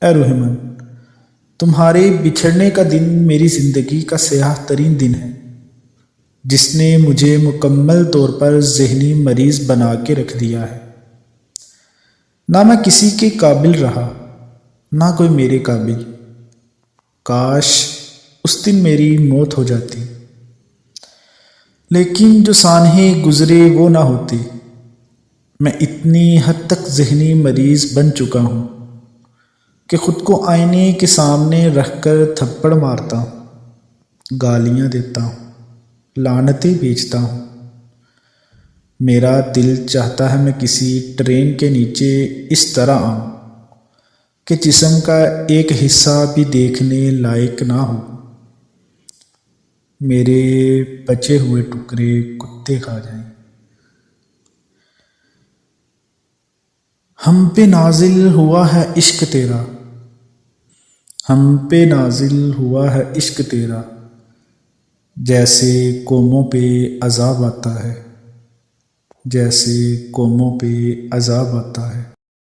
اے روح من، تمہارے بچھڑنے کا دن میری زندگی کا سیاہ ترین دن ہے، جس نے مجھے مکمل طور پر ذہنی مریض بنا کے رکھ دیا ہے۔ نہ میں کسی کے قابل رہا، نہ کوئی میرے قابل۔ کاش اس دن میری موت ہو جاتی، لیکن جو سانحے گزرے وہ نہ ہوتے۔ میں اتنی حد تک ذہنی مریض بن چکا ہوں کہ خود کو آئینے کے سامنے رکھ کر تھپڑ مارتا ہوں، گالیاں دیتا ہوں، لعنتیں بھیجتا ہوں۔ میرا دل چاہتا ہے میں کسی ٹرین کے نیچے اس طرح آؤں کہ جسم کا ایک حصہ بھی دیکھنے لائق نہ ہو، میرے بچے ہوئے ٹکڑے کتے کھا جائیں۔ ہم پہ نازل ہوا ہے عشق تیرا، ہم پہ نازل ہوا ہے عشق تیرا، جیسے قوموں پہ عذاب آتا ہے، جیسے قوموں پہ عذاب آتا ہے۔